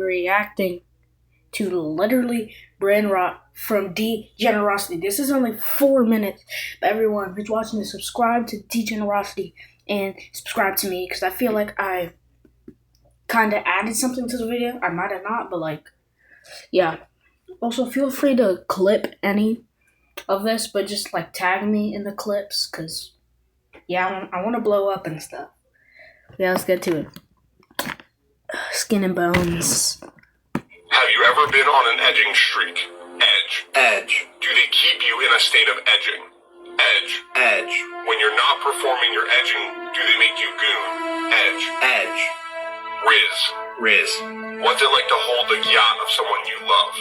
reacting to literally brain rot from Degenerosity. This is only 4 minutes, but everyone who's watching this, subscribe to Degenerosity and subscribe to me, because I feel like I kind of added something to the video. I might have not, but like, yeah. Also, feel free to clip any of this, but just like tag me in the clips, because yeah, I want to blow up and stuff. Yeah, let's get to it. Skin and bones. Have you ever been on an edging streak? Edge. Do they keep you in a state of edging? Edge. When you're not performing your edging, do they make you goon? Edge. Riz. What's it like to hold the yacht of someone you love?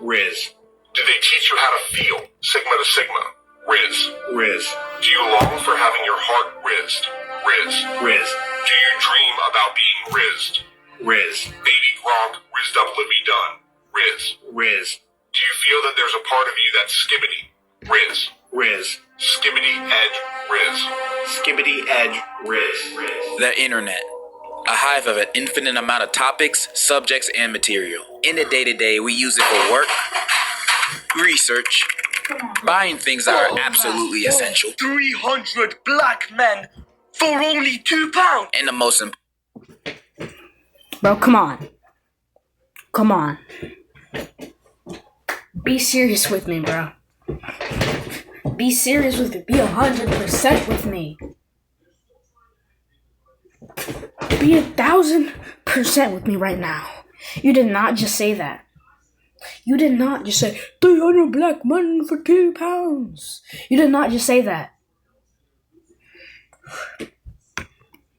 Riz. Do they teach you how to feel? Sigma to sigma. Riz. Do you long for having your heart rizzed? Riz. Do you dream about being rizzed? Baby Gronk, rizzed up Livy Dunn. Riz. Do you feel that there's a part of you that's skibbity? Riz. Skibbity edge riz. The internet. A hive of an infinite amount of topics, subjects, and material. In the day-to-day, we use it for work, research, buying things that are absolutely essential. 300 black men for only £2. And the most Bro, come on. Be serious with me, bro. Be serious with me. Be 100% with me. Be 1,000% with me right now. You did not just say that. You did not just say 300 black men for £2. You did not just say that.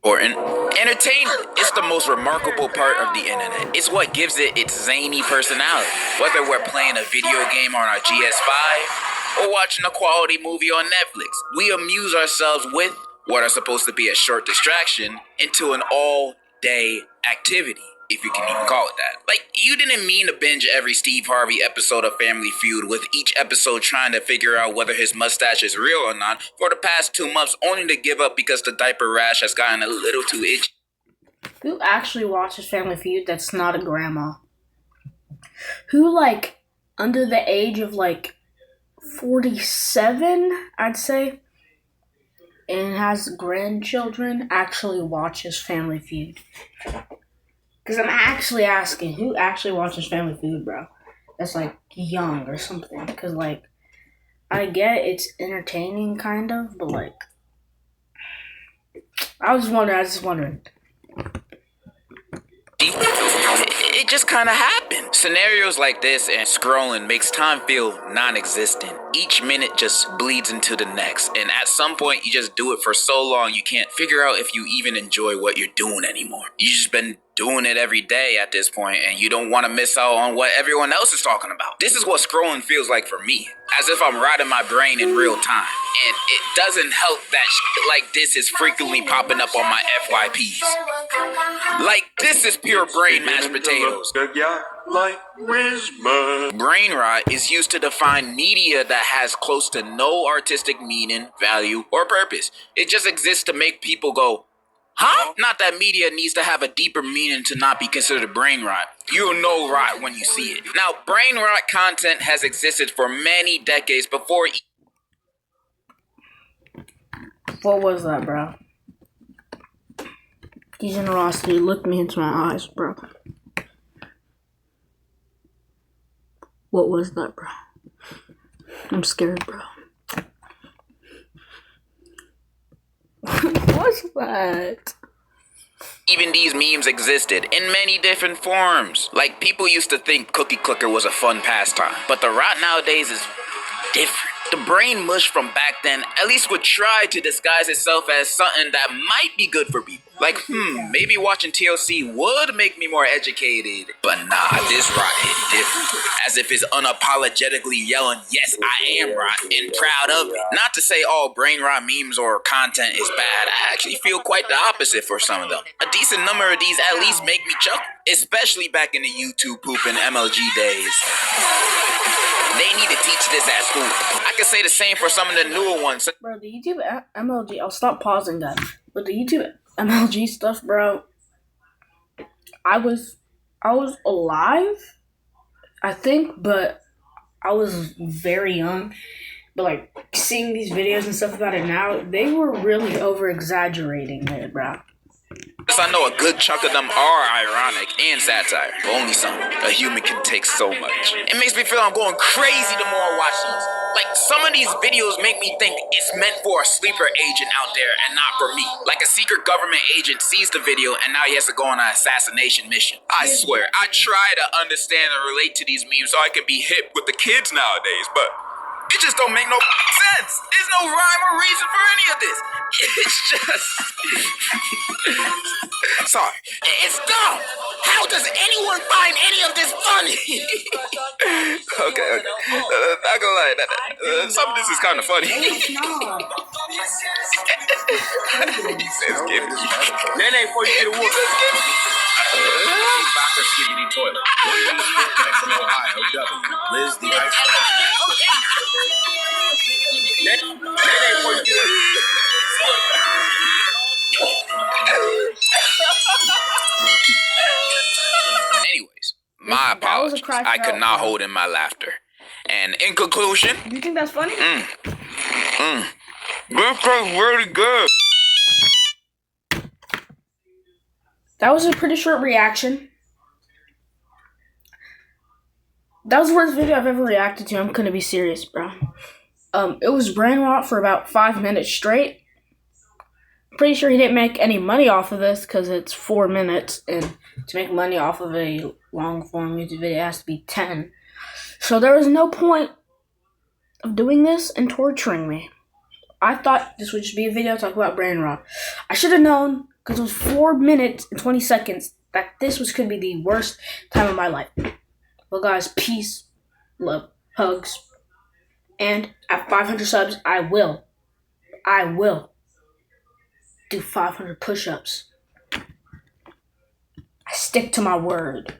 important. Entertainment is the most remarkable part of the internet. It's what gives it its zany personality. Whether we're playing a video game on our GS5 or watching a quality movie on Netflix, we amuse ourselves with what are supposed to be a short distraction into an all-day activity, if you can even call it that. Like, you didn't mean to binge every Steve Harvey episode of Family Feud, with each episode trying to figure out whether his mustache is real or not for the past 2 months, only to give up because the diaper rash has gotten a little too itchy. Who actually watches Family Feud that's not a grandma? Who, like, under the age of, 47, I'd say, and has grandchildren, actually watches Family Feud? Because I'm actually asking, who actually watches Family Feud, bro? That's, young or something. Because, I get it's entertaining, kind of, but, I was just wondering. It just kind of happened. Scenarios like this and scrolling makes time feel non-existent. Each minute just bleeds into the next, and at some point you just do it for so long you can't figure out if you even enjoy what you're doing anymore. You just been doing it every day at this point, and you don't want to miss out on what everyone else is talking about. This is what scrolling feels like for me, as if I'm riding my brain in real time. And it doesn't help that shit like this is frequently popping up on my FYPs. Like, this is pure brain mashed potatoes. Brain rot is used to define media that has close to no artistic meaning, value, or purpose. It just exists to make people go, huh? Not that media needs to have a deeper meaning to not be considered brain rot. You'll know rot when you see it. Now, brain rot content has existed for many decades before. What was that, bro? Degenerosity looked me into my eyes, bro. What was that, bro? I'm scared, bro. What's that? Even these memes existed in many different forms. Like, people used to think Cookie Clicker was a fun pastime, but the rot nowadays is different. The brain mush from back then at least would try to disguise itself as something that might be good for people. Like, maybe watching TLC would make me more educated. But nah, this rot hit different. As if it's unapologetically yelling, yes, I am rot, and proud of it. Not to say all brain rot memes or content is bad. I actually feel quite the opposite for some of them. A decent number of these at least make me chuckle. Especially back in the YouTube poop and MLG days. They need to teach this at school. I can say the same for some of the newer ones. Bro, the YouTube MLG, I'll stop pausing that. But the YouTube MLG stuff, bro, I was I was alive, I think, but I was very young. But like seeing these videos and stuff about it now, they were really over exaggerating it, bro. I know a good chunk of them are ironic and satire, but only some. A human can take so much. It makes me feel I'm going crazy the more I watch these. Like, some of these videos make me think it's meant for a sleeper agent out there and not for me. Like a secret government agent sees the video and now he has to go on an assassination mission. I swear, I try to understand and relate to these memes so I can be hip with the kids nowadays, but it just don't make no sense. There's no rhyme or reason for any of this. It's just... Sorry. It's dumb. How does anyone find any of this funny? Okay. Not gonna lie. Some of this is kind of funny. It's not. He says, "Give it." Nene, before you get a whoop. Dr. Skibbity Toilet. From Ohio, W. Liz the Ice. Nene, before you get a Anyways, my That was a apologies. cry for I could help, not bro. hold in my laughter. And in conclusion, Do you think that's funny? this tastes really good. That was a pretty short reaction. That was the worst video I've ever reacted to. I'm gonna be serious, bro. It was brain rot for about 5 minutes straight. Pretty sure he didn't make any money off of this because it's 4 minutes, and to make money off of a long form YouTube video it has to be 10. So there was no point of doing this and torturing me. I thought this would just be a video talking about brain rot. I should have known, because it was 4 minutes and 20 seconds, that this could be the worst time of my life. Well, guys, peace, love, hugs, and at 500 subs, I will do 500 push-ups. I stick to my word.